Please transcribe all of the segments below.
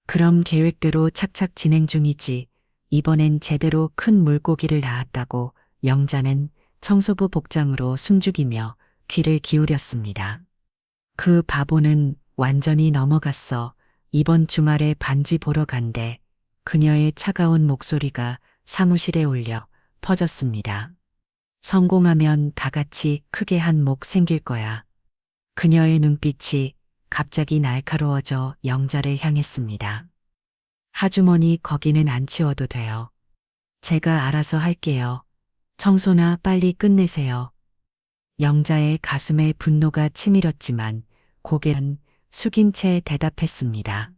그럼 계획대로 착착 진행 중이지. 이번엔 제대로 큰 물고기를 낳았다고 영자는 청소부 복장으로 숨죽이며 귀를 기울였습니다. 그 바보는 완전히 넘어갔어. 이번 주말에 반지 보러 간대. 그녀의 차가운 목소리가 사무실에 울려 퍼졌습니다. 성공하면 다 같이 크게 한 몫 생길 거야. 그녀의 눈빛이 갑자기 날카로워져 영자를 향했습니다. 아주머니 거기는 안 치워도 돼요. 제가 알아서 할게요. 청소나 빨리 끝내세요. 영자의 가슴에 분노가 치밀었지만 고개는 숙인 채 대답했습니다.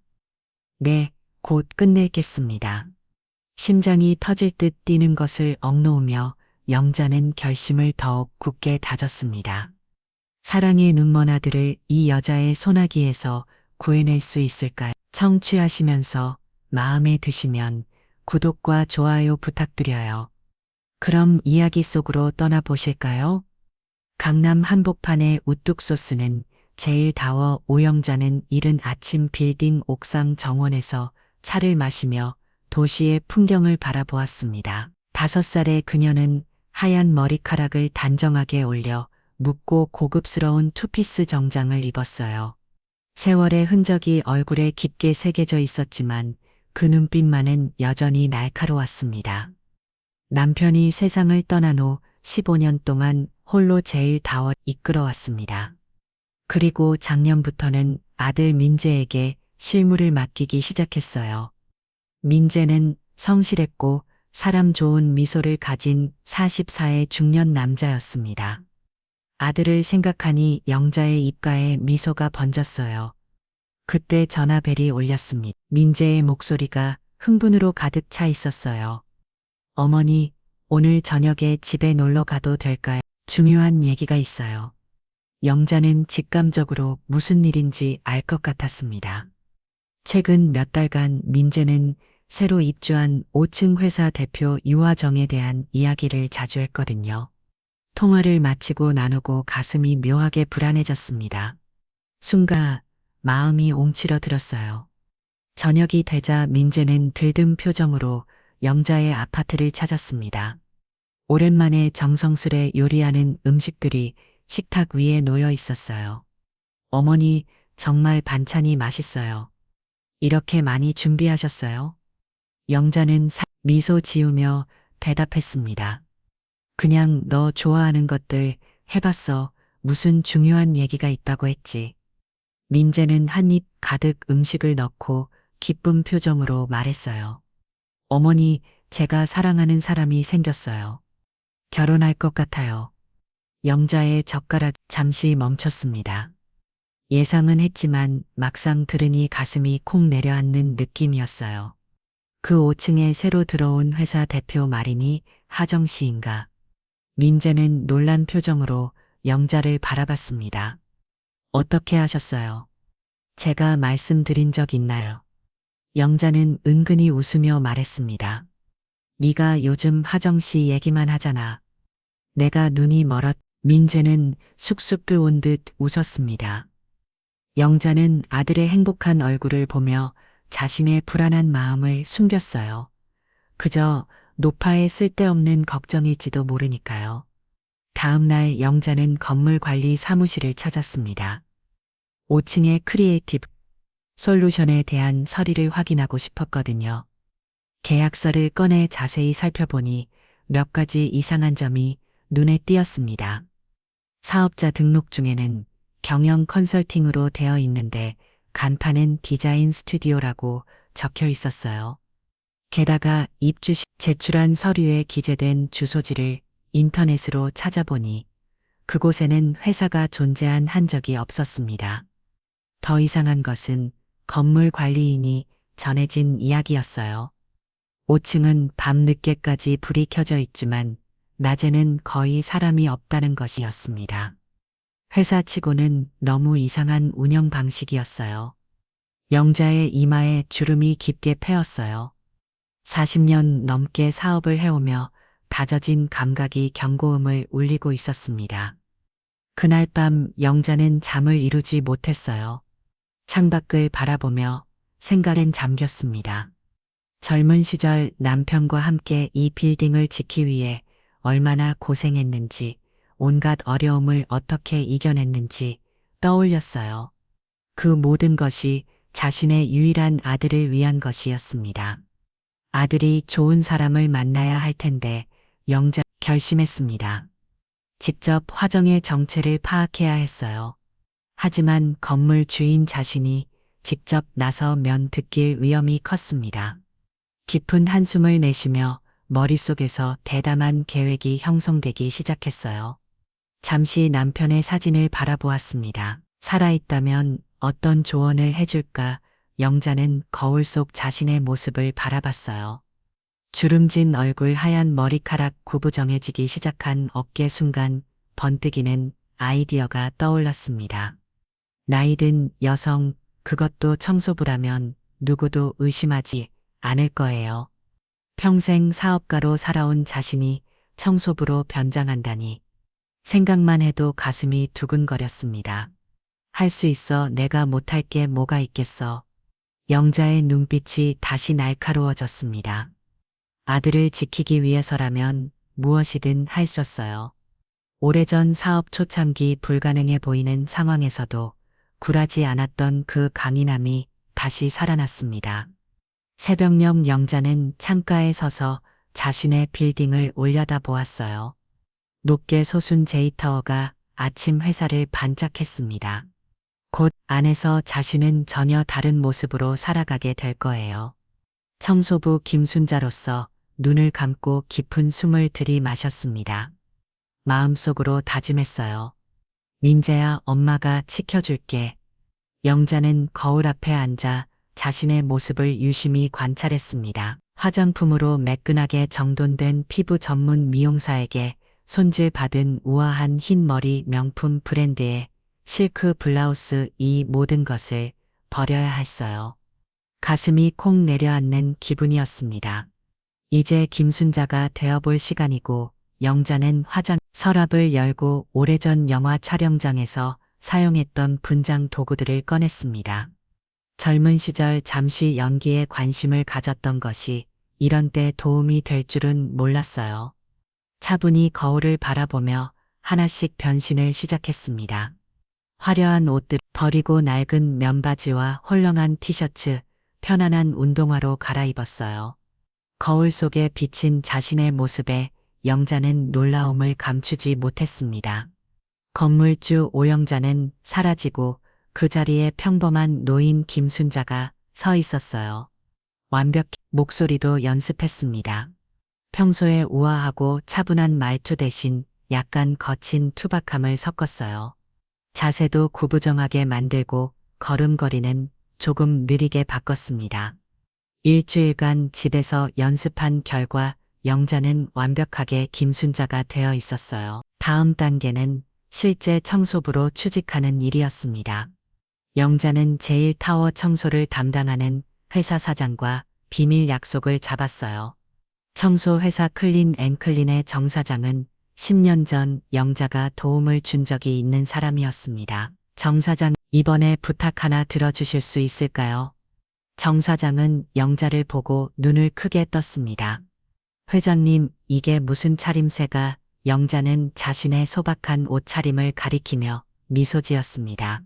네, 곧 끝내겠습니다. 심장이 터질 듯 뛰는 것을 억누르며 영자는 결심을 더욱 굳게 다졌습니다. 사랑의 눈먼 아들을 이 여자의 소나기에서 구해낼 수 있을까요? 청취하시면서 마음에 드시면 구독과 좋아요 부탁드려요. 그럼 이야기 속으로 떠나보실까요? 강남 한복판의 우뚝 소스는 제일 다워 오영자는 이른 아침 빌딩 옥상 정원에서 차를 마시며 도시의 풍경을 바라보았습니다. 5살의 그녀는 하얀 머리카락을 단정하게 올려 묻고 고급스러운 투피스 정장을 입었어요. 세월의 흔적이 얼굴에 깊게 새겨져 있었지만 그 눈빛만은 여전히 날카로웠습니다. 남편이 세상을 떠난 후 15년 동안 홀로 제일 다워 이끌어왔습니다. 그리고 작년부터는 아들 민재에게 실무를 맡기기 시작했어요. 민재는 성실했고 사람 좋은 미소를 가진 44의 중년 남자였습니다. 아들을 생각하니 영자의 입가에 미소가 번졌어요. 그때 전화벨이 울렸습니다. 민재의 목소리가 흥분으로 가득 차 있었어요. 어머니, 오늘 저녁에 집에 놀러 가도 될까요? 중요한 얘기가 있어요. 영자는 직감적으로 무슨 일인지 알 것 같았습니다. 최근 몇 달간 민재는 새로 입주한 5층 회사 대표 유화정에 대한 이야기를 자주 했거든요. 통화를 마치고 나누고 가슴이 묘하게 불안해졌습니다. 순간 마음이 움츠러들었어요. 저녁이 되자 민재는 들뜬 표정으로 영자의 아파트를 찾았습니다. 오랜만에 정성스레 요리하는 음식들이 식탁 위에 놓여 있었어요. 어머니, 정말 반찬이 맛있어요. 이렇게 많이 준비하셨어요? 영자는 미소 지으며 대답했습니다. 그냥 너 좋아하는 것들 해봤어. 무슨 중요한 얘기가 있다고 했지. 민재는 한 입 가득 음식을 넣고 기쁜 표정으로 말했어요. 어머니, 제가 사랑하는 사람이 생겼어요. 결혼할 것 같아요. 영자의 젓가락 잠시 멈췄습니다. 예상은 했지만 막상 들으니 가슴이 콩 내려앉는 느낌이었어요. 그 5층에 새로 들어온 회사 대표 말이니 하정 씨인가. 민재는 놀란 표정으로 영자를 바라봤습니다. 어떻게 하셨어요? 제가 말씀드린 적 있나요? 영자는 은근히 웃으며 말했습니다. 네가 요즘 하정 씨 얘기만 하잖아. 내가 눈이 멀었. 민재는 쑥쑥 들어온 듯 웃었습니다. 영자는 아들의 행복한 얼굴을 보며 자신의 불안한 마음을 숨겼어요. 그저 노파의 쓸데없는 걱정일지도 모르니까요. 다음 날 영자는 건물 관리 사무실을 찾았습니다. 5층의 크리에이티브 솔루션에 대한 서류를 확인하고 싶었거든요. 계약서를 꺼내 자세히 살펴보니 몇 가지 이상한 점이 눈에 띄었습니다. 사업자 등록 중에는 경영 컨설팅으로 되어 있는데 간판은 디자인 스튜디오라고 적혀 있었어요. 게다가 입주 시 제출한 서류에 기재된 주소지를 인터넷으로 찾아보니 그곳에는 회사가 존재한 흔적이 없었습니다. 더 이상한 것은 건물 관리인이 전해진 이야기였어요. 5층은 밤늦게까지 불이 켜져 있지만 낮에는 거의 사람이 없다는 것이었습니다. 회사치고는 너무 이상한 운영 방식이었어요. 영자의 이마에 주름이 깊게 패었어요. 40년 넘게 사업을 해오며 다져진 감각이 경고음을 울리고 있었습니다. 그날 밤 영자는 잠을 이루지 못했어요. 창밖을 바라보며 생각엔 잠겼습니다. 젊은 시절 남편과 함께 이 빌딩을 지키기 위해 얼마나 고생했는지, 온갖 어려움을 어떻게 이겨냈는지 떠올렸어요. 그 모든 것이 자신의 유일한 아들을 위한 것이었습니다. 아들이 좋은 사람을 만나야 할 텐데 영자 결심했습니다. 직접 화정의 정체를 파악해야 했어요. 하지만 건물 주인 자신이 직접 나서면 듣길 위험이 컸습니다. 깊은 한숨을 내쉬며 머릿속에서 대담한 계획이 형성되기 시작했어요. 잠시 남편의 사진을 바라보았습니다. 살아있다면 어떤 조언을 해줄까? 영자는 거울 속 자신의 모습을 바라봤어요. 주름진 얼굴, 하얀 머리카락, 구부정해지기 시작한 어깨, 순간 번뜩이는 아이디어가 떠올랐습니다. 나이든 여성, 그것도 청소부라면 누구도 의심하지 않을 거예요. 평생 사업가로 살아온 자신이 청소부로 변장한다니. 생각만 해도 가슴이 두근거렸습니다. 할 수 있어. 내가 못할 게 뭐가 있겠어. 영자의 눈빛이 다시 날카로워졌습니다. 아들을 지키기 위해서라면 무엇이든 할 수 있었어요. 오래전 사업 초창기 불가능해 보이는 상황에서도 굴하지 않았던 그 강인함이 다시 살아났습니다. 새벽녘 영자는 창가에 서서 자신의 빌딩을 올려다보았어요. 높게 솟은 제이타워가 아침 햇살을 반짝했습니다. 곧 안에서 자신은 전혀 다른 모습으로 살아가게 될 거예요. 청소부 김순자로서 눈을 감고 깊은 숨을 들이마셨습니다. 마음속으로 다짐했어요. 민재야, 엄마가 지켜줄게. 영자는 거울 앞에 앉아 자신의 모습을 유심히 관찰했습니다. 화장품으로 매끈하게 정돈된 피부 전문 미용사에게 손질받은 우아한 흰 머리, 명품 브랜드의 실크 블라우스, 이 모든 것을 버려야 했어요. 가슴이 콩 내려앉는 기분이었습니다. 이제 김순자가 되어볼 시간이고, 영자는 서랍을 열고 오래전 영화 촬영장에서 사용했던 분장 도구들을 꺼냈습니다. 젊은 시절 잠시 연기에 관심을 가졌던 것이 이런 때 도움이 될 줄은 몰랐어요. 차분히 거울을 바라보며 하나씩 변신을 시작했습니다. 화려한 옷들 버리고 낡은 면바지와 헐렁한 티셔츠, 편안한 운동화로 갈아입었어요. 거울 속에 비친 자신의 모습에 영자는 놀라움을 감추지 못했습니다. 건물주 오영자는 사라지고 그 자리에 평범한 노인 김순자가 서 있었어요. 완벽히 목소리도 연습했습니다. 평소에 우아하고 차분한 말투 대신 약간 거친 투박함을 섞었어요. 자세도 구부정하게 만들고 걸음걸이는 조금 느리게 바꿨습니다. 일주일간 집에서 연습한 결과 영자는 완벽하게 김순자가 되어 있었어요. 다음 단계는 실제 청소부로 취직하는 일이었습니다. 영자는 제1타워 청소를 담당하는 회사 사장과 비밀 약속을 잡았어요. 청소회사 클린앤클린의 정 사장은 10년 전 영자가 도움을 준 적이 있는 사람이었습니다. 정 사장, 이번에 부탁 하나 들어주실 수 있을까요? 정 사장은 영자를 보고 눈을 크게 떴습니다. 회장님, 이게 무슨 차림새가? 영자는 자신의 소박한 옷차림을 가리키며 미소 지었습니다.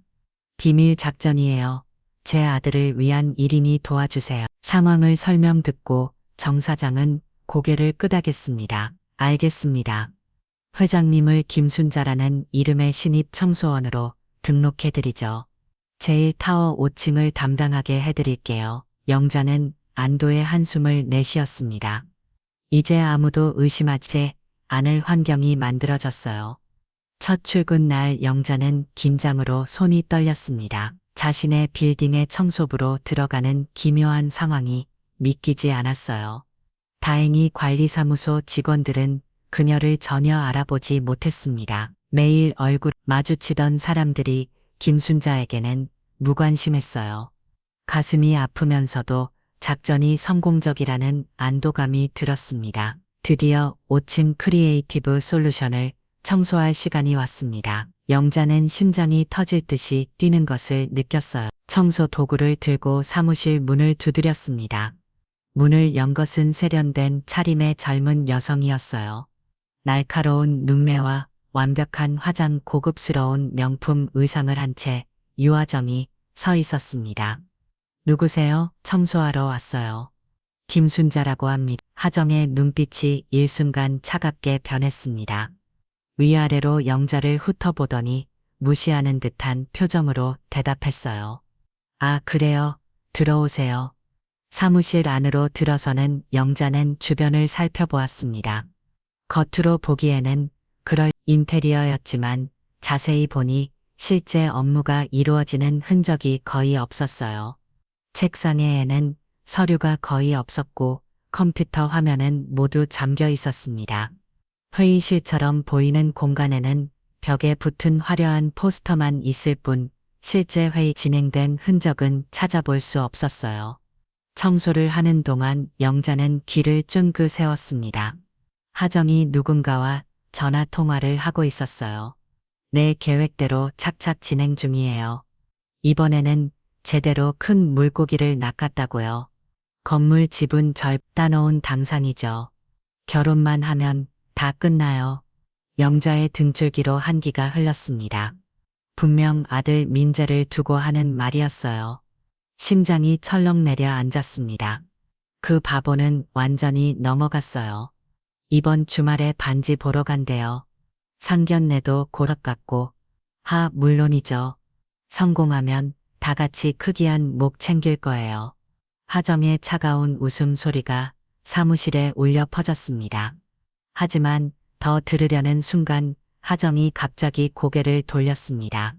비밀 작전이에요. 제 아들을 위한 일이니 도와주세요. 상황을 설명 듣고 정 사장은 고개를 끄덕였습니다. 알겠습니다. 회장님을 김순자라는 이름의 신입 청소원으로 등록해드리죠. 제1타워 5층을 담당하게 해드릴게요. 영자는 안도의 한숨을 내쉬었습니다. 이제 아무도 의심하지 않을 환경이 만들어졌어요. 첫 출근 날 영자는 긴장으로 손이 떨렸습니다. 자신의 빌딩의 청소부로 들어가는 기묘한 상황이 믿기지 않았어요. 다행히 관리사무소 직원들은 그녀를 전혀 알아보지 못했습니다. 매일 얼굴 마주치던 사람들이 김순자에게는 무관심했어요. 가슴이 아프면서도 작전이 성공적이라는 안도감이 들었습니다. 드디어 5층 크리에이티브 솔루션을 청소할 시간이 왔습니다. 영자는 심장이 터질 듯이 뛰는 것을 느꼈어요. 청소 도구를 들고 사무실 문을 두드렸습니다. 문을 연 것은 세련된 차림의 젊은 여성이었어요. 날카로운 눈매와 완벽한 화장, 고급스러운 명품 의상을 한 채 유화정이 서 있었습니다. 누구세요? 청소하러 왔어요. 김순자라고 합니다. 하정의 눈빛이 일순간 차갑게 변했습니다. 위아래로 영자를 훑어보더니 무시하는 듯한 표정으로 대답했어요. 아, 그래요. 들어오세요. 사무실 안으로 들어서는 영자는 주변을 살펴보았습니다. 겉으로 보기에는 그럴 인테리어였지만 자세히 보니 실제 업무가 이루어지는 흔적이 거의 없었어요. 책상에는 서류가 거의 없었고 컴퓨터 화면은 모두 잠겨 있었습니다. 회의실처럼 보이는 공간에는 벽에 붙은 화려한 포스터만 있을 뿐 실제 회의 진행된 흔적은 찾아볼 수 없었어요. 청소를 하는 동안 영자는 귀를 쫑긋 세웠습니다. 하정이 누군가와 전화 통화를 하고 있었어요. 내 계획대로 착착 진행 중이에요. 이번에는 제대로 큰 물고기를 낚았다고요. 건물 지분 절 따놓은 당상이죠. 결혼만 하면 다 끝나요. 영자의 등줄기로 한기가 흘렀습니다. 분명 아들 민재를 두고 하는 말이었어요. 심장이 철렁 내려앉았습니다. 그 바보는 완전히 넘어갔어요. 이번 주말에 반지 보러 간대요. 상견례도 고락 같고. 물론이죠. 성공하면 다 같이 크기한 목 챙길 거예요. 하정의 차가운 웃음소리가 사무실에 울려 퍼졌습니다. 하지만 더 들으려는 순간 하정이 갑자기 고개를 돌렸습니다.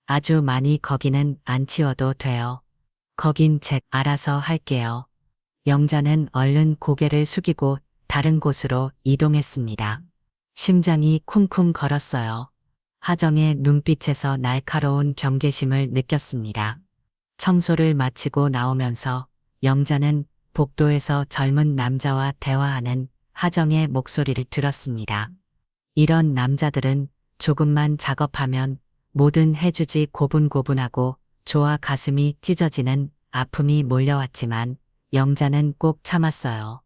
아주 많이 거기는 안 치워도 돼요. 거긴 알아서 할게요. 영자는 얼른 고개를 숙이고 다른 곳으로 이동했습니다. 심장이 쿵쿵 걸었어요. 하정의 눈빛에서 날카로운 경계심을 느꼈습니다. 청소를 마치고 나오면서 영자는 복도에서 젊은 남자와 대화하는 하정의 목소리를 들었습니다. 이런 남자들은 조금만 작업하면 뭐든 해주지. 고분고분하고 조아 가슴이 찢어지는 아픔이 몰려왔지만 영자는 꼭 참았어요.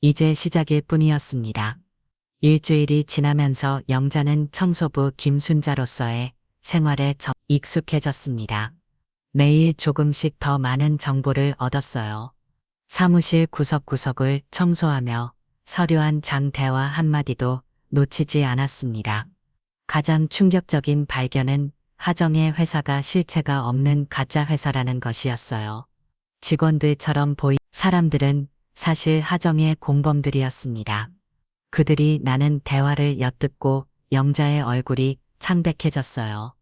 이제 시작일 뿐이었습니다. 일주일이 지나면서 영자는 청소부 김순자로서의 생활에 익숙해졌습니다. 매일 조금씩 더 많은 정보를 얻었어요. 사무실 구석구석을 청소하며 서류 한 장 대화 한마디도 놓치지 않았습니다. 가장 충격적인 발견은 하정의 회사가 실체가 없는 가짜 회사라는 것이었어요. 직원들처럼 사람들은 사실 하정의 공범들이었습니다. 그들이 나눈 대화를 엿듣고 영자의 얼굴이 창백해졌어요.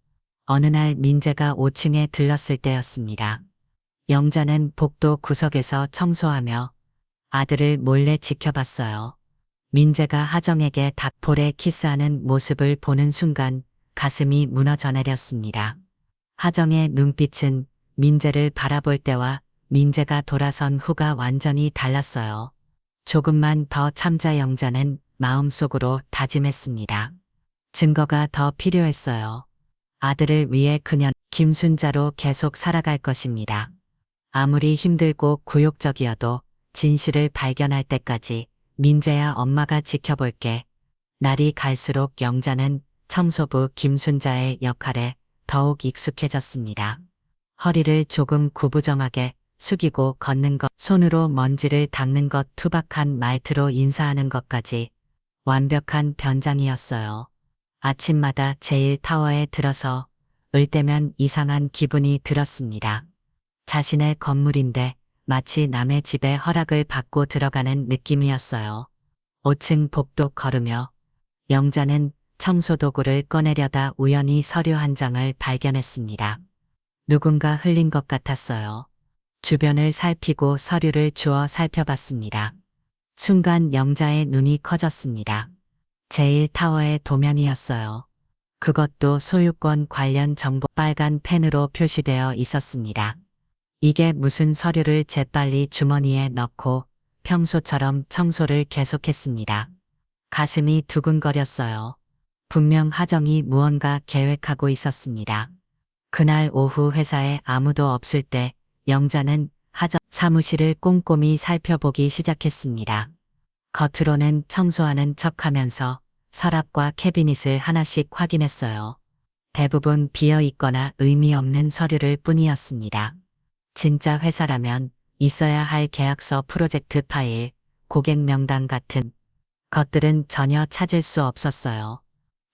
어느 날 민재가 5층에 들렀을 때였습니다. 영자는 복도 구석에서 청소하며 아들을 몰래 지켜봤어요. 민재가 하정에게 닭볼에 키스하는 모습을 보는 순간 가슴이 무너져 내렸습니다. 하정의 눈빛은 민재를 바라볼 때와 민재가 돌아선 후가 완전히 달랐어요. 조금만 더 참자. 영자는 마음속으로 다짐했습니다. 증거가 더 필요했어요. 아들을 위해 그녀는 김순자로 계속 살아갈 것입니다. 아무리 힘들고 굴욕적이어도 진실을 발견할 때까지 민재야, 엄마가 지켜볼게. 날이 갈수록 영자는 청소부 김순자의 역할에 더욱 익숙해졌습니다. 허리를 조금 구부정하게 숙이고 걷는 것, 손으로 먼지를 닦는 것, 투박한 말투로 인사하는 것까지 완벽한 변장이었어요. 아침마다 제1타워에 들어서 을 때면 이상한 기분이 들었습니다. 자신의 건물인데 마치 남의 집에 허락을 받고 들어가는 느낌이었어요. 5층 복도 걸으며 영자는 청소도구를 꺼내려다 우연히 서류 한 장을 발견했습니다. 누군가 흘린 것 같았어요. 주변을 살피고 서류를 주워 살펴봤습니다. 순간 영자의 눈이 커졌습니다. 제1타워의 도면이었어요. 그것도 소유권 관련 정보 빨간 펜으로 표시되어 있었습니다. 이게 무슨 서류를 재빨리 주머니에 넣고 평소처럼 청소를 계속했습니다. 가슴이 두근거렸어요. 분명 하정이 무언가 계획하고 있었습니다. 그날 오후 회사에 아무도 없을 때 영자는 하정 사무실을 꼼꼼히 살펴보기 시작했습니다. 겉으로는 청소하는 척하면서 서랍과 캐비닛을 하나씩 확인했어요. 대부분 비어 있거나 의미 없는 서류를 뿐이었습니다. 진짜 회사라면 있어야 할 계약서, 프로젝트 파일, 고객 명단 같은 것들은 전혀 찾을 수 없었어요.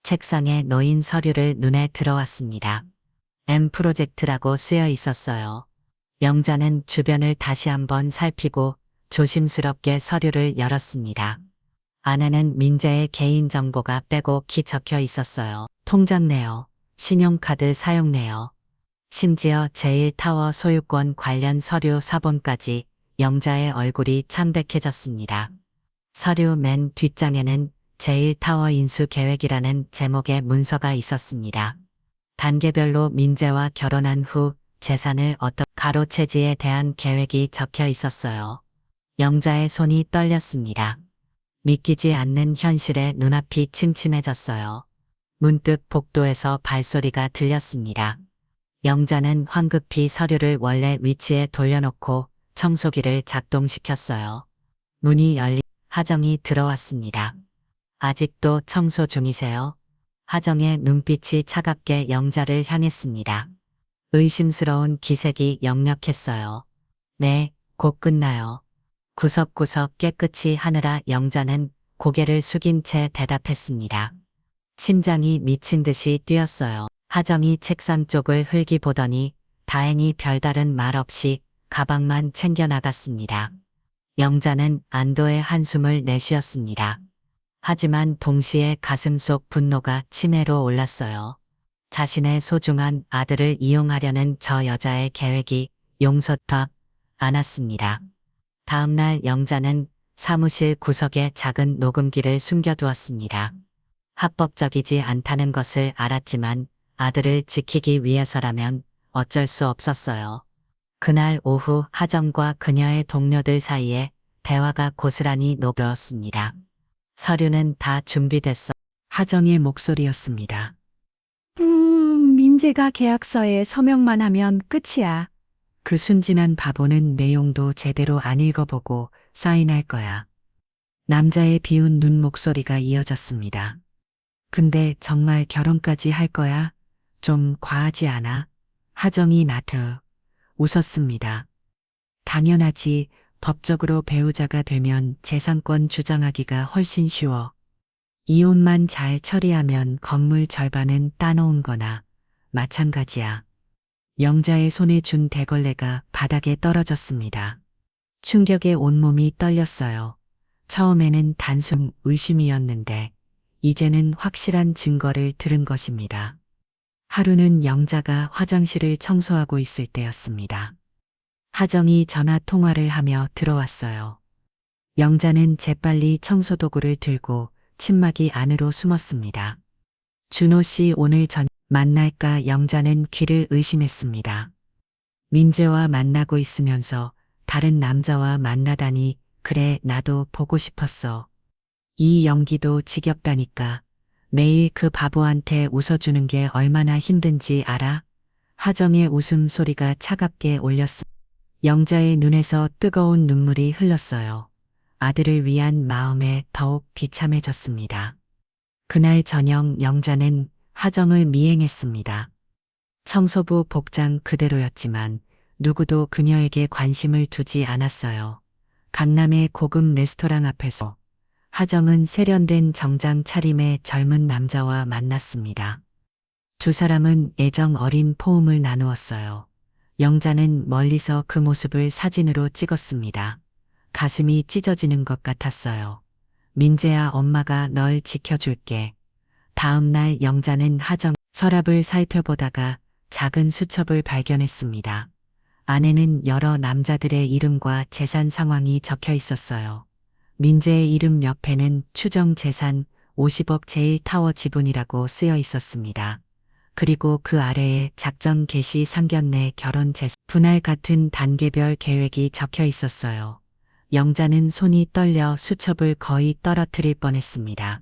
책상에 놓인 서류를 눈에 들어왔습니다. M 프로젝트라고 쓰여 있었어요. 영자는 주변을 다시 한번 살피고 조심스럽게 서류를 열었습니다. 안에는 민재의 개인정보가 빼곡히 적혀 있었어요. 통장 내역, 신용카드 사용 내역, 심지어 제일타워 소유권 관련 서류 사본까지. 영자의 얼굴이 창백해졌습니다. 서류 맨 뒷장에는 제일타워 인수 계획이라는 제목의 문서가 있었습니다. 단계별로 민재와 결혼한 후 재산을 어떤 가로채지에 대한 계획이 적혀 있었어요. 영자의 손이 떨렸습니다. 믿기지 않는 현실에 눈앞이 침침해졌어요. 문득 복도에서 발소리가 들렸습니다. 영자는 황급히 서류를 원래 위치에 돌려놓고 청소기를 작동시켰어요. 문이 열리 하정이 들어왔습니다. 아직도 청소 중이세요? 하정의 눈빛이 차갑게 영자를 향했습니다. 의심스러운 기색이 역력했어요. 네, 곧 끝나요. 구석구석 깨끗이 하느라 영자는 고개를 숙인 채 대답했습니다. 심장이 미친 듯이 뛰었어요. 하정이 책상 쪽을 흘기보더니 다행히 별다른 말 없이 가방만 챙겨 나갔습니다. 영자는 안도의 한숨을 내쉬었습니다. 하지만 동시에 가슴속 분노가 치매로 올랐어요. 자신의 소중한 아들을 이용하려는 저 여자의 계획이 용서타 않았습니다. 다음 날 영자는 사무실 구석에 작은 녹음기를 숨겨두었습니다. 합법적이지 않다는 것을 알았지만 아들을 지키기 위해서라면 어쩔 수 없었어요. 그날 오후 하정과 그녀의 동료들 사이에 대화가 고스란히 녹았습니다. 서류는 다 준비됐어. 하정의 목소리였습니다. 민재가 계약서에 서명만 하면 끝이야. 그 순진한 바보는 내용도 제대로 안 읽어보고 사인할 거야. 남자의 비운 눈 목소리가 이어졌습니다. 근데 정말 결혼까지 할 거야? 좀 과하지 않아? 하정이 나트 웃었습니다. 당연하지. 법적으로 배우자가 되면 재산권 주장하기가 훨씬 쉬워. 이혼만 잘 처리하면 건물 절반은 따놓은 거나 마찬가지야. 영자의 손에 준 대걸레가 바닥에 떨어졌습니다. 충격에 온몸이 떨렸어요. 처음에는 단순 의심이었는데 이제는 확실한 증거를 들은 것입니다. 하루는 영자가 화장실을 청소하고 있을 때였습니다. 하정이 전화 통화를 하며 들어왔어요. 영자는 재빨리 청소도구를 들고 침막이 안으로 숨었습니다. 준호 씨 오늘 만날까? 영자는 귀를 의심했습니다. 민재와 만나고 있으면서 다른 남자와 만나다니. 그래, 나도 보고 싶었어. 이 연기도 지겹다니까. 매일 그 바보한테 웃어주는 게 얼마나 힘든지 알아? 하정의 웃음소리가 차갑게 올렸습니다. 영자의 눈에서 뜨거운 눈물이 흘렀어요. 아들을 위한 마음에 더욱 비참해졌습니다. 그날 저녁 영자는 하정을 미행했습니다. 청소부 복장 그대로였지만 누구도 그녀에게 관심을 두지 않았어요. 강남의 고급 레스토랑 앞에서 하정은 세련된 정장 차림의 젊은 남자와 만났습니다. 두 사람은 애정 어린 포음을 나누었어요. 영자는 멀리서 그 모습을 사진으로 찍었습니다. 가슴이 찢어지는 것 같았어요. 민재야, 엄마가 널 지켜줄게. 다음 날 영자는 하정 서랍을 살펴보다가 작은 수첩을 발견했습니다. 안에는 여러 남자들의 이름과 재산 상황이 적혀 있었어요. 민재의 이름 옆에는 추정 재산 50억 제일타워 지분이라고 쓰여 있었습니다. 그리고 그 아래에 작전 개시 상견례 결혼 재산 분할 같은 단계별 계획이 적혀 있었어요. 영자는 손이 떨려 수첩을 거의 떨어뜨릴 뻔했습니다.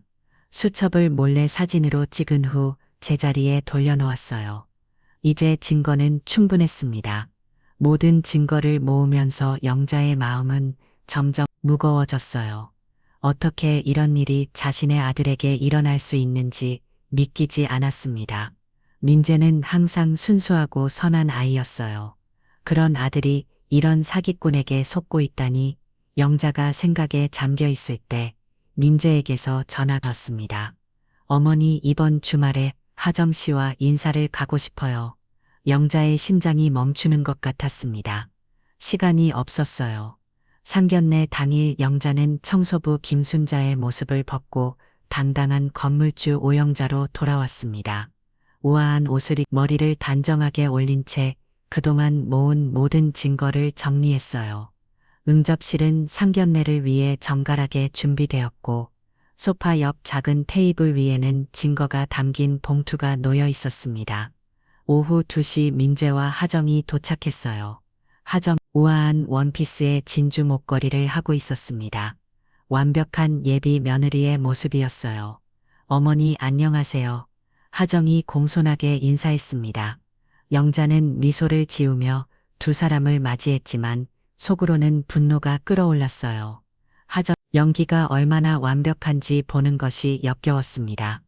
수첩을 몰래 사진으로 찍은 후 제자리에 돌려놓았어요. 이제 증거는 충분했습니다. 모든 증거를 모으면서 영자의 마음은 점점 무거워졌어요. 어떻게 이런 일이 자신의 아들에게 일어날 수 있는지 믿기지 않았습니다. 민재는 항상 순수하고 선한 아이였어요. 그런 아들이 이런 사기꾼에게 속고 있다니. 영자가 생각에 잠겨 있을 때 민재에게서 전화가 왔습니다. 어머니, 이번 주말에 하정 씨와 인사를 가고 싶어요. 영자의 심장이 멈추는 것 같았습니다. 시간이 없었어요. 상견례 당일 영자는 청소부 김순자의 모습을 벗고 당당한 건물주 오영자로 돌아왔습니다. 우아한 옷을 입고 머리를 단정하게 올린 채 그동안 모은 모든 증거를 정리했어요. 응접실은 상견례를 위해 정갈하게 준비되었고 소파 옆 작은 테이블 위에는 증거가 담긴 봉투가 놓여 있었습니다. 오후 2시 민재와 하정이 도착했어요. 하정 우아한 원피스에 진주 목걸이를 하고 있었습니다. 완벽한 예비 며느리의 모습이었어요. 어머니 안녕하세요. 하정이 공손하게 인사했습니다. 영자는 미소를 지으며 두 사람을 맞이했지만 속으로는 분노가 끓어올랐어요. 하정 연기가 얼마나 완벽한지 보는 것이 역겨웠습니다.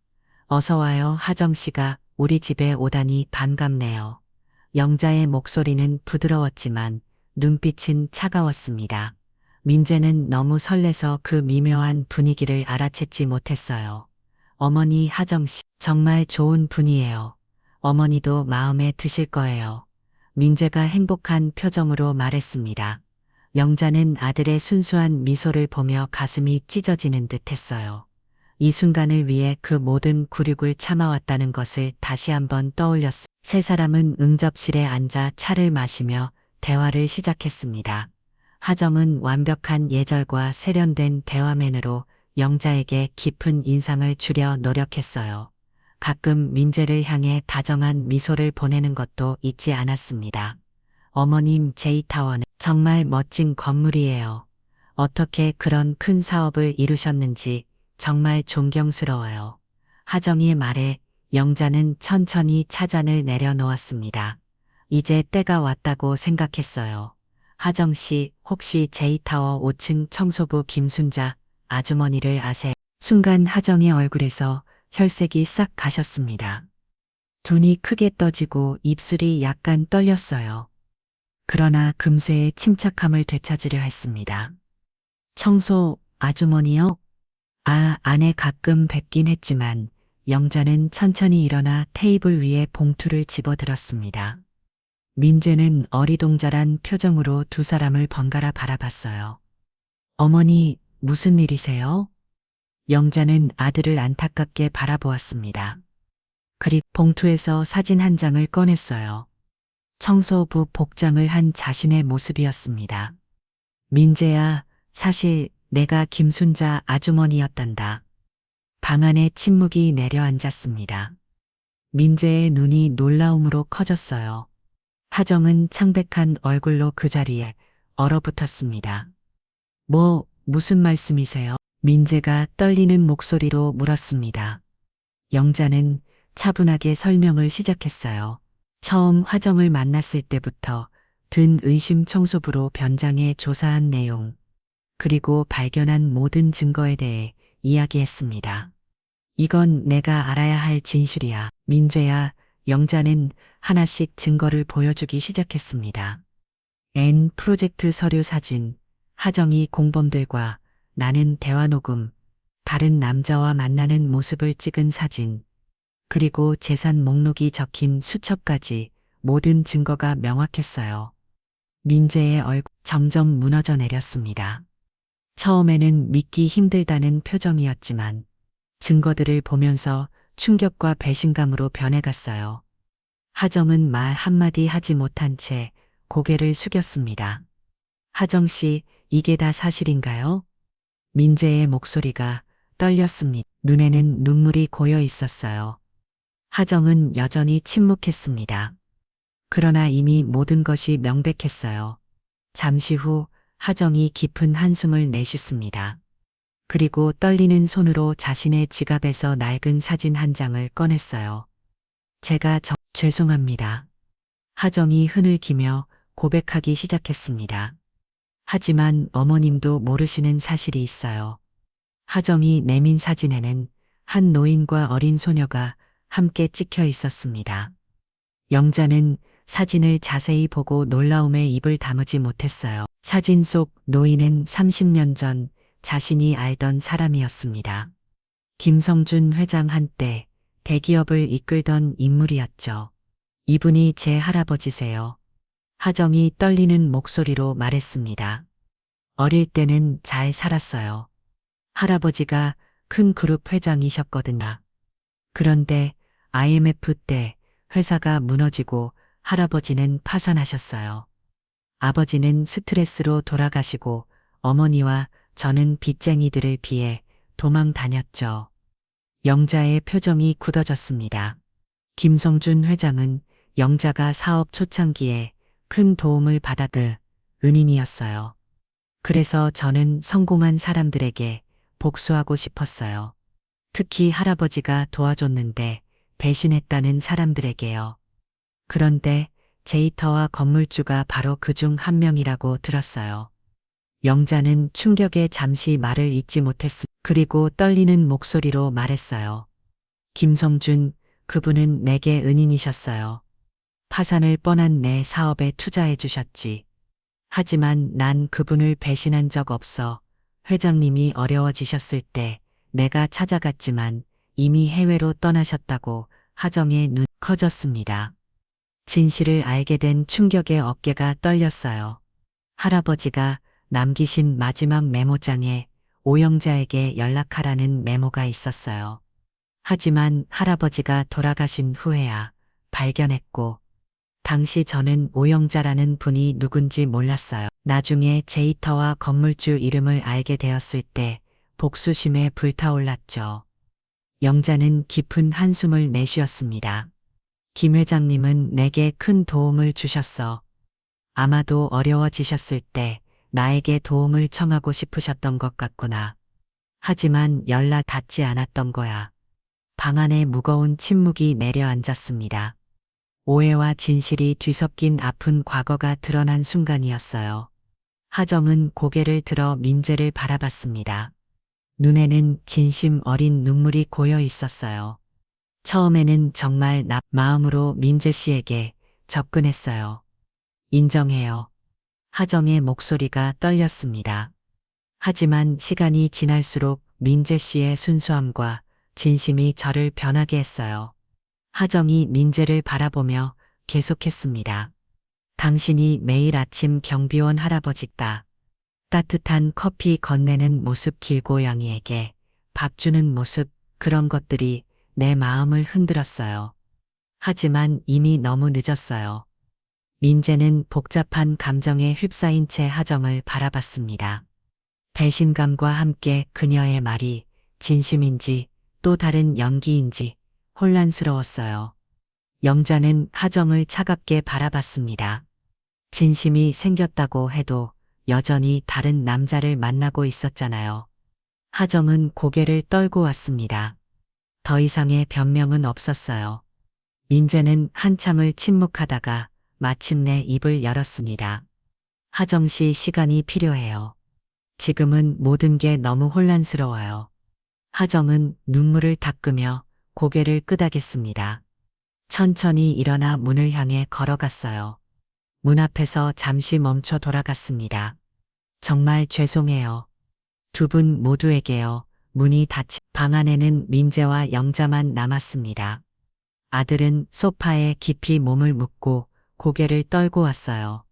어서 와요, 하정 씨가 우리 집에 오다니 반갑네요. 영자의 목소리는 부드러웠지만 눈빛은 차가웠습니다. 민재는 너무 설레서 그 미묘한 분위기를 알아채지 못했어요. 어머니, 하정 씨 정말 좋은 분이에요. 어머니도 마음에 드실 거예요. 민재가 행복한 표정으로 말했습니다. 영자는 아들의 순수한 미소를 보며 가슴이 찢어지는 듯했어요. 이 순간을 위해 그 모든 굴욕을 참아왔다는 것을 다시 한번 떠올렸습니다. 세 사람은 응접실에 앉아 차를 마시며 대화를 시작했습니다. 하정은 완벽한 예절과 세련된 대화맨으로 영자에게 깊은 인상을 주려 노력했어요. 가끔 민재를 향해 다정한 미소를 보내는 것도 잊지 않았습니다. 어머님, 제이타워는 정말 멋진 건물이에요. 어떻게 그런 큰 사업을 이루셨는지 정말 존경스러워요. 하정이의 말에 영자는 천천히 차잔을 내려놓았습니다. 이제 때가 왔다고 생각했어요. 하정 씨, 혹시 제이타워 5층 청소부 김순자 아주머니를 아세요? 순간 하정의 얼굴에서 혈색이 싹 가셨습니다. 눈이 크게 떠지고 입술이 약간 떨렸어요. 그러나 금세의 침착함을 되찾으려 했습니다. 청소 아주머니요? 아내 가끔 뵙긴 했지만. 영자는 천천히 일어나 테이블 위에 봉투를 집어들었습니다. 민재는 어리동절한 표정으로 두 사람을 번갈아 바라봤어요. 어머니, 무슨 일이세요? 영자는 아들을 안타깝게 바라보았습니다. 그리고 봉투에서 사진 한 장을 꺼냈어요. 청소부 복장을 한 자신의 모습이었습니다. 민재야, 사실 내가 김순자 아주머니였단다. 방 안에 침묵이 내려앉았습니다. 민재의 눈이 놀라움으로 커졌어요. 하정은 창백한 얼굴로 그 자리에 얼어붙었습니다. 무슨 말씀이세요? 민재가 떨리는 목소리로 물었습니다. 영자는 차분하게 설명을 시작했어요. 처음 화정을 만났을 때부터 든 의심 청소부로 변장해 조사한 내용, 그리고 발견한 모든 증거에 대해 이야기했습니다. 이건 내가 알아야 할 진실이야. 민재야, 영자는 하나씩 증거를 보여주기 시작했습니다. N 프로젝트 서류 사진, 하정이 공범들과 나는 대화 녹음, 다른 남자와 만나는 모습을 찍은 사진, 그리고 재산 목록이 적힌 수첩까지 모든 증거가 명확했어요. 민재의 얼굴 점점 무너져 내렸습니다. 처음에는 믿기 힘들다는 표정이었지만 증거들을 보면서 충격과 배신감으로 변해갔어요. 하정은 말 한마디 하지 못한 채 고개를 숙였습니다. 하정 씨, 이게 다 사실인가요? 민재의 목소리가 떨렸습니다. 눈에는 눈물이 고여 있었어요. 하정은 여전히 침묵했습니다. 그러나 이미 모든 것이 명백했어요. 잠시 후 하정이 깊은 한숨을 내쉬습니다. 그리고 떨리는 손으로 자신의 지갑에서 낡은 사진 한 장을 꺼냈어요. 제가 죄송합니다. 하정이 흐느끼며 고백하기 시작했습니다. 하지만 어머님도 모르시는 사실이 있어요. 하정이 내민 사진에는 한 노인과 어린 소녀가 함께 찍혀 있었습니다. 영자는 사진을 자세히 보고 놀라움에 입을 다무지 못했어요. 사진 속 노인은 30년 전 자신이 알던 사람이었습니다. 김성준 회장 한때 대기업을 이끌던 인물이었죠. 이분이 제 할아버지세요. 하정이 떨리는 목소리로 말했습니다. 어릴 때는 잘 살았어요. 할아버지가 큰 그룹 회장이셨거든요. 그런데 IMF 때 회사가 무너지고 할아버지는 파산하셨어요. 아버지는 스트레스로 돌아가시고 어머니와 저는 빚쟁이들을 피해 도망 다녔죠. 영자의 표정이 굳어졌습니다. 김성준 회장은 영자가 사업 초창기에 큰 도움을 받았던 은인이었어요. 그래서 저는 성공한 사람들에게 복수하고 싶었어요. 특히 할아버지가 도와줬는데 배신했다는 사람들에게요. 그런데 제이터와 건물주가 바로 그중 한 명이라고 들었어요. 영자는 충격에 잠시 말을 잇지 못했습니다. 그리고 떨리는 목소리로 말했어요. 김성준, 그분은 내게 은인이셨어요. 파산을 뻔한 내 사업에 투자해 주셨지. 하지만 난 그분을 배신한 적 없어. 회장님이 어려워지셨을 때 내가 찾아갔지만 이미 해외로 떠나셨다고. 하정의 눈 커졌습니다. 진실을 알게 된 충격에 어깨가 떨렸어요. 할아버지가 남기신 마지막 메모장에 오영자에게 연락하라는 메모가 있었어요. 하지만 할아버지가 돌아가신 후에야 발견했고, 당시 저는 오영자라는 분이 누군지 몰랐어요. 나중에 제이터와 건물주 이름을 알게 되었을 때 복수심에 불타올랐죠. 영자는 깊은 한숨을 내쉬었습니다. 김 회장님은 내게 큰 도움을 주셨어. 아마도 어려워지셨을 때 나에게 도움을 청하고 싶으셨던 것 같구나. 하지만 연락 닿지 않았던 거야. 방 안에 무거운 침묵이 내려앉았습니다. 오해와 진실이 뒤섞인 아픈 과거가 드러난 순간이었어요. 하정은 고개를 들어 민재를 바라봤습니다. 눈에는 진심 어린 눈물이 고여 있었어요. 처음에는 정말 마음으로 민재 씨에게 접근했어요. 인정해요. 하정의 목소리가 떨렸습니다. 하지만 시간이 지날수록 민재 씨의 순수함과 진심이 저를 변하게 했어요. 하정이 민재를 바라보며 계속했습니다. 당신이 매일 아침 경비원 할아버지다. 따뜻한 커피 건네는 모습, 길고양이에게 밥 주는 모습, 그런 것들이 내 마음을 흔들었어요. 하지만 이미 너무 늦었어요. 민재는 복잡한 감정에 휩싸인 채 하정을 바라봤습니다. 배신감과 함께 그녀의 말이 진심인지 또 다른 연기인지 혼란스러웠어요. 영자는 하정을 차갑게 바라봤습니다. 진심이 생겼다고 해도 여전히 다른 남자를 만나고 있었잖아요. 하정은 고개를 떨고 왔습니다. 더 이상의 변명은 없었어요. 민재는 한참을 침묵하다가 마침내 입을 열었습니다. 하정 씨, 시간이 필요해요. 지금은 모든 게 너무 혼란스러워요. 하정은 눈물을 닦으며 고개를 끄덕였습니다. 천천히 일어나 문을 향해 걸어갔어요. 문 앞에서 잠시 멈춰 돌아갔습니다. 정말 죄송해요. 두 분 모두에게요. 문이 닫힌 방 안에는 민재와 영자만 남았습니다. 아들은 소파에 깊이 몸을 묻고 고개를 떨고 왔어요.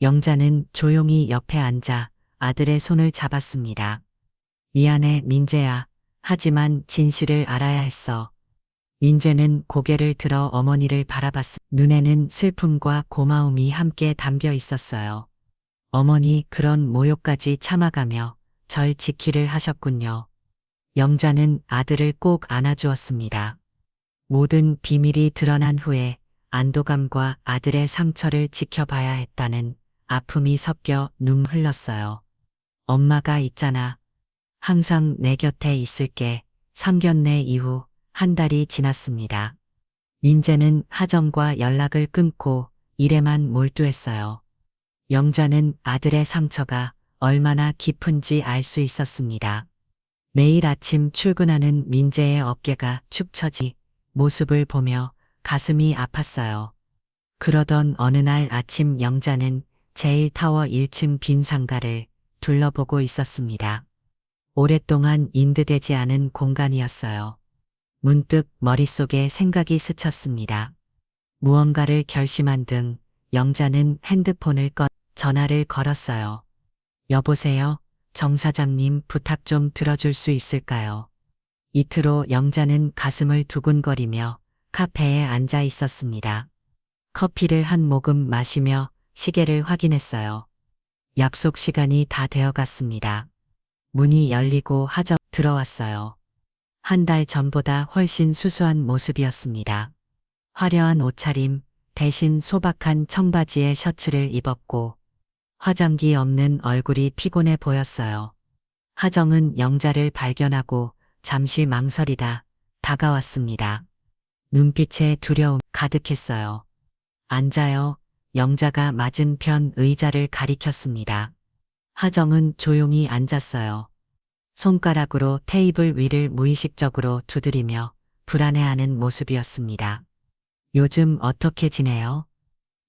영자는 조용히 옆에 앉아 아들의 손을 잡았습니다. 미안해, 민재야. 하지만 진실을 알아야 했어. 민재는 고개를 들어 어머니를 바라봤습니다. 눈에는 슬픔과 고마움이 함께 담겨 있었어요. 어머니, 그런 모욕까지 참아가며 절 지키를 하셨군요. 영자는 아들을 꼭 안아주었습니다. 모든 비밀이 드러난 후에 안도감과 아들의 상처를 지켜봐야 했다는 아픔이 섞여 눈 흘렀어요. 엄마가 있잖아. 항상 내 곁에 있을게. 상견례 이후 한 달이 지났습니다. 민재는 하정과 연락을 끊고 일에만 몰두했어요. 영자는 아들의 상처가 얼마나 깊은지 알 수 있었습니다. 매일 아침 출근하는 민재의 어깨가 축 처지 모습을 보며 가슴이 아팠어요. 그러던 어느 날 아침 영자는 제1타워 1층 빈 상가를 둘러보고 있었습니다. 오랫동안 인도되지 않은 공간이었어요. 문득 머릿속에 생각이 스쳤습니다. 무언가를 결심한 등 영자는 핸드폰을 꺼 전화를 걸었어요. 여보세요? 정 사장님 부탁 좀 들어줄 수 있을까요? 이틀 후 영자는 가슴을 두근거리며 카페에 앉아 있었습니다. 커피를 한 모금 마시며 시계를 확인했어요. 약속 시간이 다 되어갔습니다. 문이 열리고 하정 들어왔어요. 한 달 전보다 훨씬 수수한 모습이었습니다. 화려한 옷차림 대신 소박한 청바지에 셔츠를 입었고 화장기 없는 얼굴이 피곤해 보였어요. 하정은 영자를 발견하고 잠시 망설이다 다가왔습니다. 눈빛에 두려움 가득했어요. 앉아요. 영자가 맞은편 의자를 가리켰습니다. 하정은 조용히 앉았어요. 손가락으로 테이블 위를 무의식적으로 두드리며 불안해하는 모습이었습니다. 요즘 어떻게 지내요?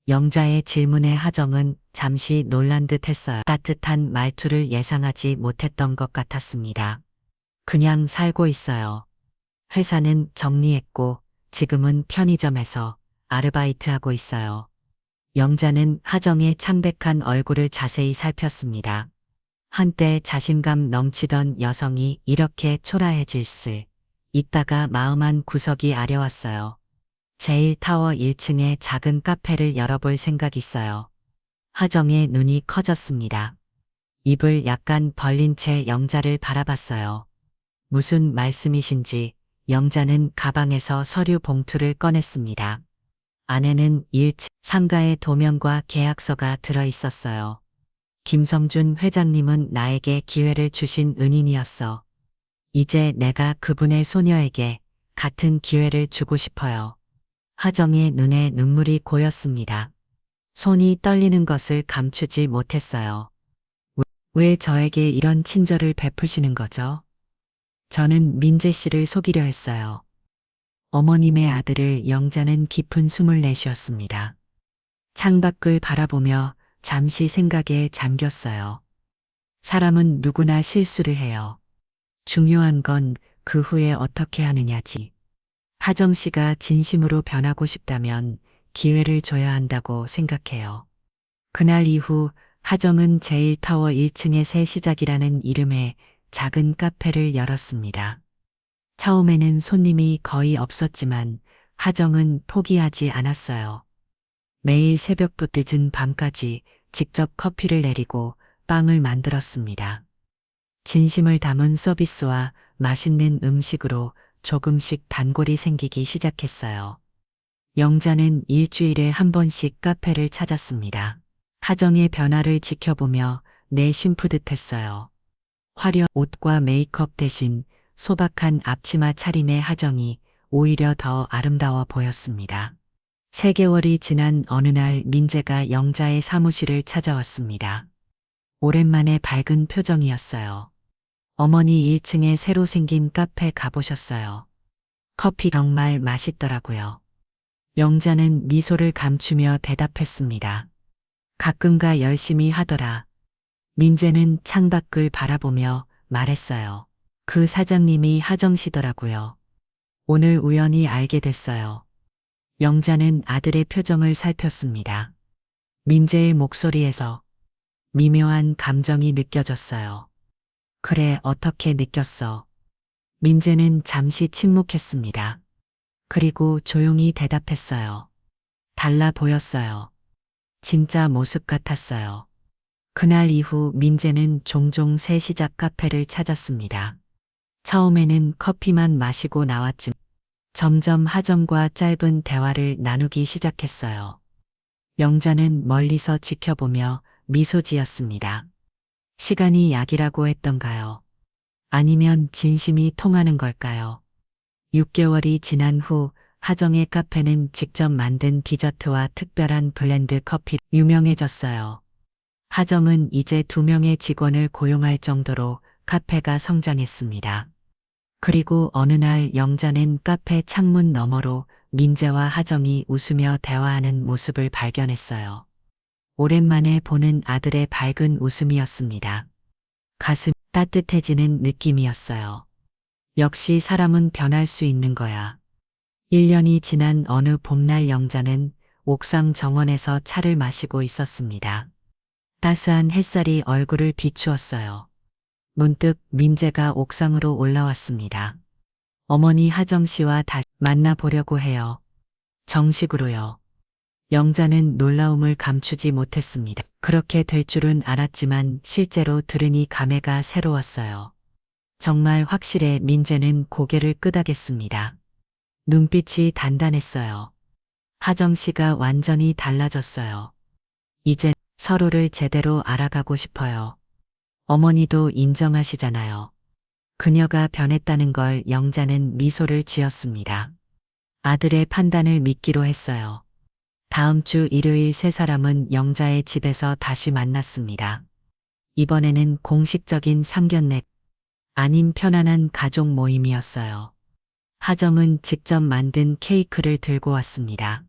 영자의 질문에 하정은 잠시 놀란 듯 했어요. 따뜻한 말투를 예상하지 못했던 것 같았습니다. 그냥 살고 있어요. 회사는 정리했고 지금은 편의점에서 아르바이트하고 있어요. 영자는 하정의 창백한 얼굴을 자세히 살폈습니다. 한때 자신감 넘치던 여성이 이렇게 초라해질 수 있다가 마음 한 구석이 아려왔어요. 제1타워 1층에 작은 카페를 열어볼 생각 있어요. 하정의 눈이 커졌습니다. 입을 약간 벌린 채 영자를 바라봤어요. 무슨 말씀이신지 영자는 가방에서 서류 봉투를 꺼냈습니다. 안에는 1층 상가의 도면과 계약서가 들어 있었어요. 김성준 회장님은 나에게 기회를 주신 은인이었어. 이제 내가 그분의 소녀에게 같은 기회를 주고 싶어요. 하정의 눈에 눈물이 고였습니다. 손이 떨리는 것을 감추지 못했어요. 왜 저에게 이런 친절을 베푸시는 거죠? 저는 민재 씨를 속이려 했어요. 어머님의 아들을 영자는 깊은 숨을 내쉬었습니다. 창밖을 바라보며 잠시 생각에 잠겼어요. 사람은 누구나 실수를 해요. 중요한 건 그 후에 어떻게 하느냐지. 하정 씨가 진심으로 변하고 싶다면 기회를 줘야 한다고 생각해요. 그날 이후 하정은 제1타워 1층의 새 시작이라는 이름의 작은 카페를 열었습니다. 처음에는 손님이 거의 없었지만 하정은 포기하지 않았어요. 매일 새벽부터 늦은 밤까지 직접 커피를 내리고 빵을 만들었습니다. 진심을 담은 서비스와 맛있는 음식으로 조금씩 단골이 생기기 시작했어요. 영자는 일주일에 한 번씩 카페를 찾았습니다. 하정의 변화를 지켜보며 내심 뿌듯했어요. 화려한 옷과 메이크업 대신 소박한 앞치마 차림의 하정이 오히려 더 아름다워 보였습니다. 3개월이 지난 어느 날 민재가 영자의 사무실을 찾아왔습니다. 오랜만에 밝은 표정이었어요. 어머니 1층에 새로 생긴 카페 가보셨어요. 커피 정말 맛있더라고요. 영자는 미소를 감추며 대답했습니다. 가끔가 열심히 하더라. 민재는 창밖을 바라보며 말했어요. 그 사장님이 하정씨더라고요. 오늘 우연히 알게 됐어요. 영자는 아들의 표정을 살폈습니다. 민재의 목소리에서 미묘한 감정이 느껴졌어요. 그래, 어떻게 느꼈어? 민재는 잠시 침묵했습니다. 그리고 조용히 대답했어요. 달라 보였어요. 진짜 모습 같았어요. 그날 이후 민재는 종종 새 시작 카페를 찾았습니다. 처음에는 커피만 마시고 나왔지만 점점 하정과 짧은 대화를 나누기 시작했어요. 영자는 멀리서 지켜보며 미소 지었습니다. 시간이 약이라고 했던가요? 아니면 진심이 통하는 걸까요? 6개월이 지난 후 하정의 카페는 직접 만든 디저트와 특별한 블렌드 커피 유명해졌어요. 하정은 이제 2명의 직원을 고용할 정도로 카페가 성장했습니다. 그리고 어느 날 영자는 카페 창문 너머로 민재와 하정이 웃으며 대화하는 모습을 발견했어요. 오랜만에 보는 아들의 밝은 웃음이었습니다. 가슴 따뜻해지는 느낌이었어요. 역시 사람은 변할 수 있는 거야. 1년이 지난 어느 봄날 영자는 옥상 정원에서 차를 마시고 있었습니다. 따스한 햇살이 얼굴을 비추었어요. 문득 민재가 옥상으로 올라왔습니다. 어머니 하정 씨와 다시 만나보려고 해요. 정식으로요. 영자는 놀라움을 감추지 못했습니다. 그렇게 될 줄은 알았지만 실제로 들으니 감회가 새로웠어요. 정말 확실해. 민재는 고개를 끄덕였습니다. 눈빛이 단단했어요. 하정 씨가 완전히 달라졌어요. 이제 서로를 제대로 알아가고 싶어요. 어머니도 인정하시잖아요. 그녀가 변했다는 걸 영자는 미소를 지었습니다. 아들의 판단을 믿기로 했어요. 다음 주 일요일 세 사람은 영자의 집에서 다시 만났습니다. 이번에는 공식적인 상견례 아닌 편안한 가족 모임이었어요. 하정은 직접 만든 케이크를 들고 왔습니다.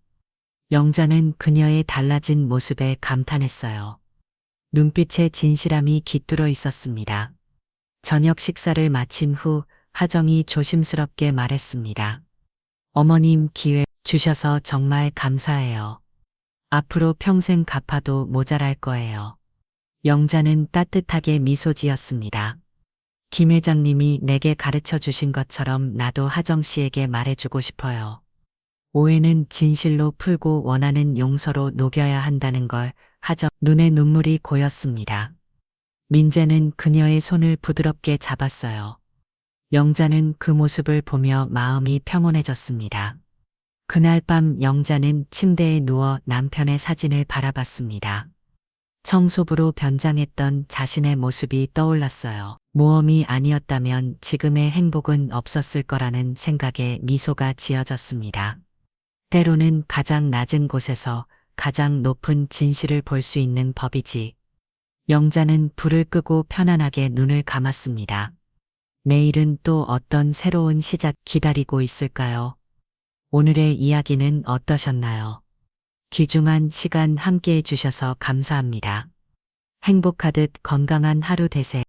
영자는 그녀의 달라진 모습에 감탄했어요. 눈빛에 진실함이 깃들어 있었습니다. 저녁 식사를 마친 후 하정이 조심스럽게 말했습니다. 어머님 기회 주셔서 정말 감사해요. 앞으로 평생 갚아도 모자랄 거예요. 영자는 따뜻하게 미소 지었습니다. 김 회장님이 내게 가르쳐 주신 것처럼 나도 하정 씨에게 말해주고 싶어요. 오해는 진실로 풀고 원하는 용서로 녹여야 한다는 걸. 하정 눈에 눈물이 고였습니다. 민재는 그녀의 손을 부드럽게 잡았어요. 영자는 그 모습을 보며 마음이 평온해졌습니다. 그날 밤 영자는 침대에 누워 남편의 사진을 바라봤습니다. 청소부로 변장했던 자신의 모습이 떠올랐어요. 모험이 아니었다면 지금의 행복은 없었을 거라는 생각에 미소가 지어졌습니다. 때로는 가장 낮은 곳에서 가장 높은 진실을 볼 수 있는 법이지. 영자는 불을 끄고 편안하게 눈을 감았습니다. 내일은 또 어떤 새로운 시작 기다리고 있을까요? 오늘의 이야기는 어떠셨나요? 귀중한 시간 함께 해주셔서 감사합니다. 행복하듯 건강한 하루 되세요.